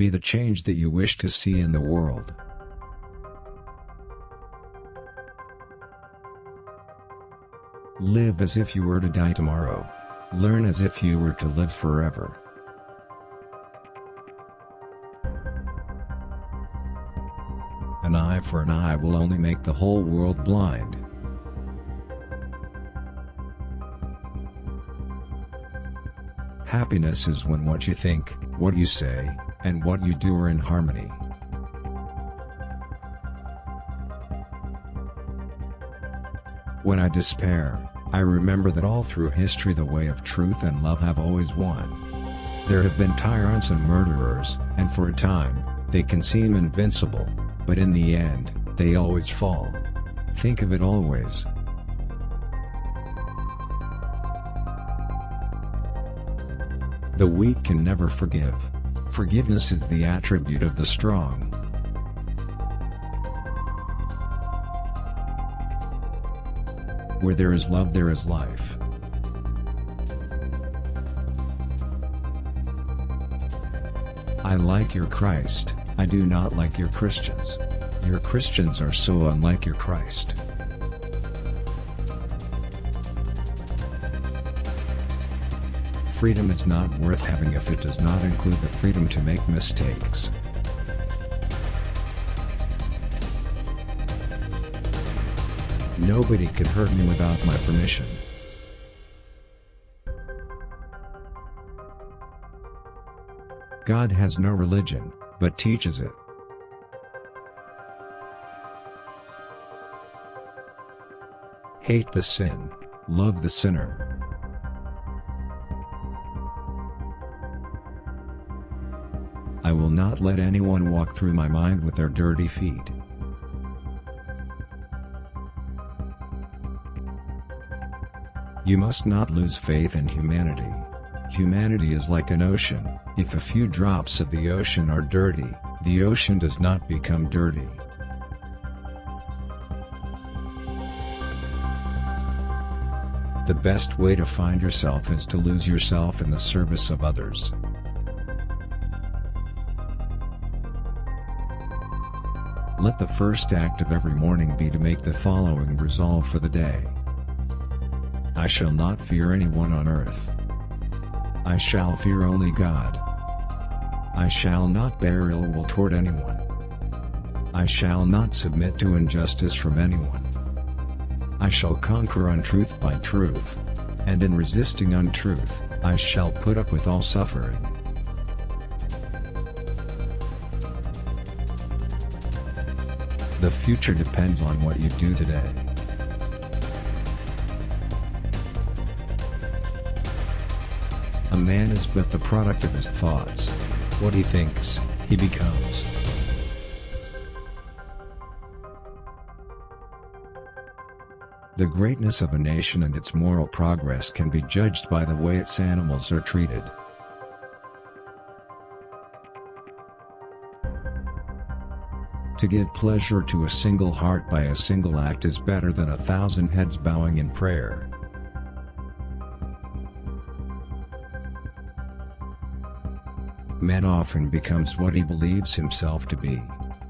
Be the change that you wish to see in the world. Live as if you were to die tomorrow. Learn as if you were to live forever. An eye for an eye will only make the whole world blind. Happiness is when what you think, what you say, and what you do are in harmony. When I despair, I remember that all through history the way of truth and love have always won. There have been tyrants and murderers, and for a time, they can seem invincible, but in the end, they always fall. Think of it always. The weak can never forgive. Forgiveness is the attribute of the strong. Where there is love, there is life. I like your Christ, I do not like your Christians. Your Christians are so unlike your Christ. Freedom is not worth having if it does not include the freedom to make mistakes. Nobody could hurt me without my permission. God has no religion, but teaches it. Hate the sin, love the sinner. I will not let anyone walk through my mind with their dirty feet. You must not lose faith in humanity. Humanity is like an ocean. If a few drops of the ocean are dirty, the ocean does not become dirty. The best way to find yourself is to lose yourself in the service of others. Let the first act of every morning be to make the following resolve for the day. I shall not fear anyone on earth. I shall fear only God. I shall not bear ill will toward anyone. I shall not submit to injustice from anyone. I shall conquer untruth by truth, and in resisting untruth, I shall put up with all suffering. The future depends on what you do today. A man is but the product of his thoughts. What he thinks, he becomes. The greatness of a nation and its moral progress can be judged by the way its animals are treated. To give pleasure to a single heart by a single act is better than 1,000 heads bowing in prayer. Man often becomes what he believes himself to be.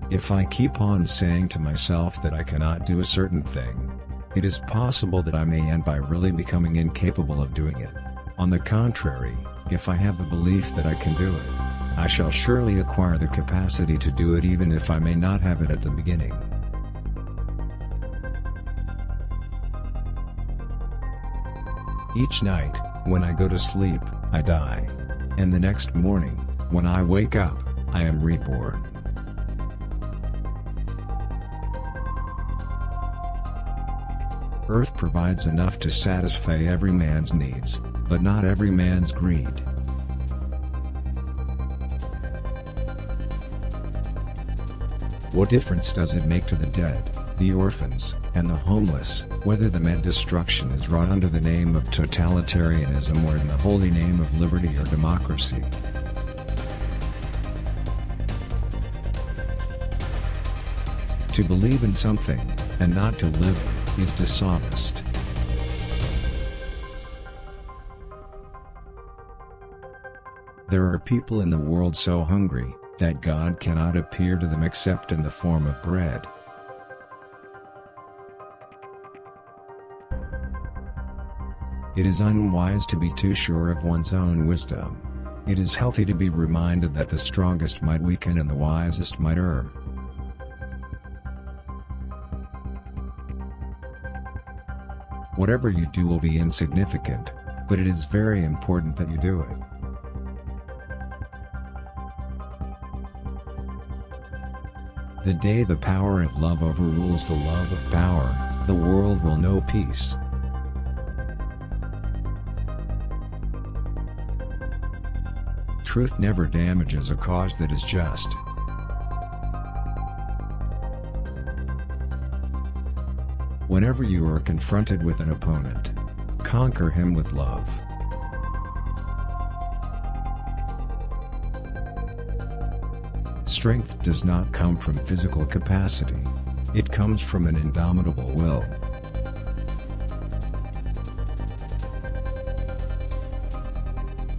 If I keep on saying to myself that I cannot do a certain thing, it is possible that I may end by really becoming incapable of doing it. On the contrary, if I have the belief that I can do it, I shall surely acquire the capacity to do it even if I may not have it at the beginning. Each night, when I go to sleep, I die. And the next morning, when I wake up, I am reborn. Earth provides enough to satisfy every man's needs, but not every man's greed. What difference does it make to the dead, the orphans, and the homeless, whether the mass destruction is wrought under the name of totalitarianism or in the holy name of liberty or democracy? To believe in something, and not to live it, is dishonest. There are people in the world so hungry, that God cannot appear to them except in the form of bread. It is unwise to be too sure of one's own wisdom. It is healthy to be reminded that the strongest might weaken and the wisest might err. Whatever you do will be insignificant, but it is very important that you do it. The day the power of love overrules the love of power, the world will know peace. Truth never damages a cause that is just. Whenever you are confronted with an opponent, conquer him with love. Strength does not come from physical capacity. It comes from an indomitable will.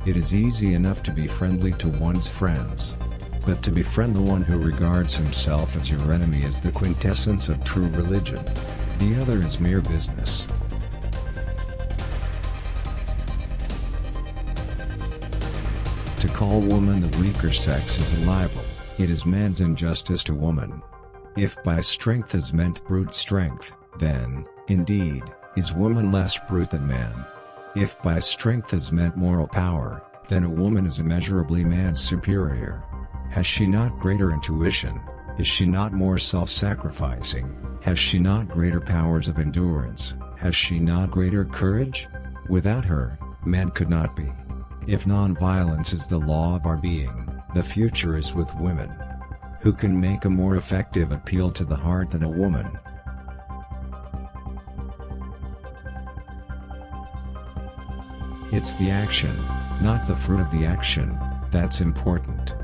It is easy enough to be friendly to one's friends. But to befriend the one who regards himself as your enemy is the quintessence of true religion. The other is mere business. To call woman the weaker sex is a libel. It is man's injustice to woman. If by strength is meant brute strength, then, indeed, is woman less brute than man. If by strength is meant moral power, then a woman is immeasurably man's superior. Has she not greater intuition? Is she not more self-sacrificing? Has she not greater powers of endurance? Has she not greater courage? Without her, man could not be. If non-violence is the law of our being, the future is with women. Who can make a more effective appeal to the heart than a woman? It's the action, not the fruit of the action, that's important.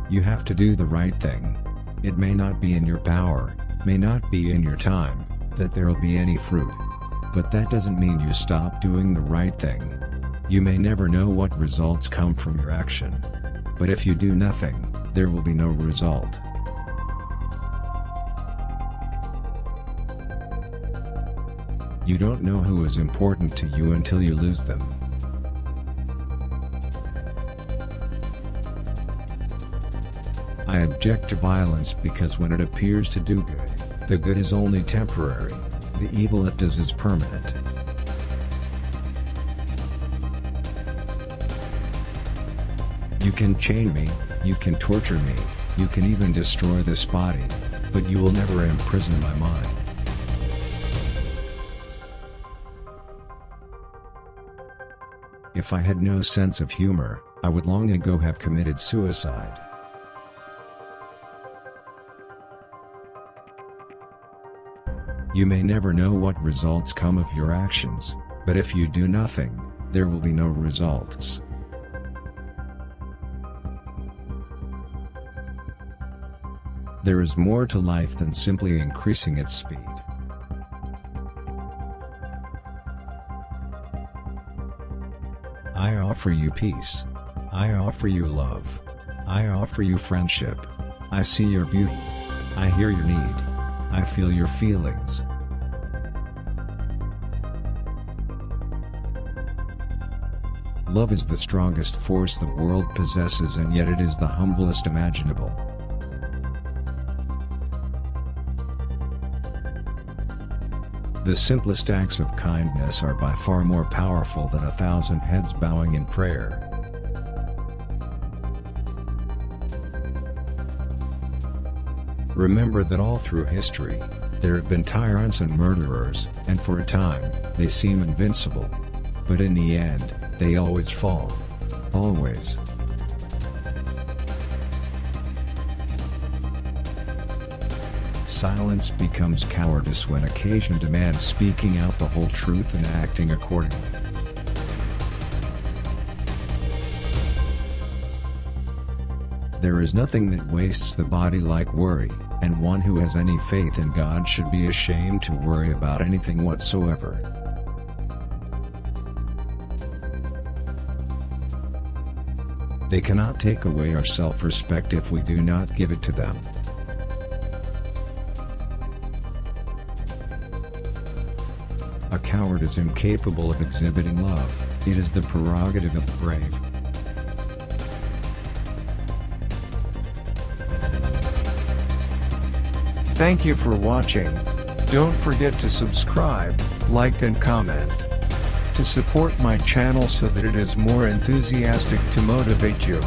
You have to do the right thing. It may not be in your power, may not be in your time, that there'll be any fruit. But that doesn't mean you stop doing the right thing. You may never know what results come from your action. But if you do nothing, there will be no result. You don't know who is important to you until you lose them. I object to violence because when it appears to do good, the good is only temporary, the evil it does is permanent. You can chain me, you can torture me, you can even destroy this body, but you will never imprison my mind. If I had no sense of humor, I would long ago have committed suicide. You may never know what results come of your actions, but if you do nothing, there will be no results. There is more to life than simply increasing its speed. I offer you peace. I offer you love. I offer you friendship. I see your beauty. I hear your need. I feel your feelings. Love is the strongest force the world possesses, and yet it is the humblest imaginable. The simplest acts of kindness are by far more powerful than 1,000 heads bowing in prayer. Remember that all through history, there have been tyrants and murderers, and for a time, they seem invincible. But in the end, they always fall. Always. Silence becomes cowardice when occasion demands speaking out the whole truth and acting accordingly. There is nothing that wastes the body like worry, and one who has any faith in God should be ashamed to worry about anything whatsoever. They cannot take away our self-respect if we do not give it to them. A coward is incapable of exhibiting love. It is the prerogative of the brave. Thank you for watching. Don't forget to subscribe, like and comment to support my channel so that it is more enthusiastic to motivate you.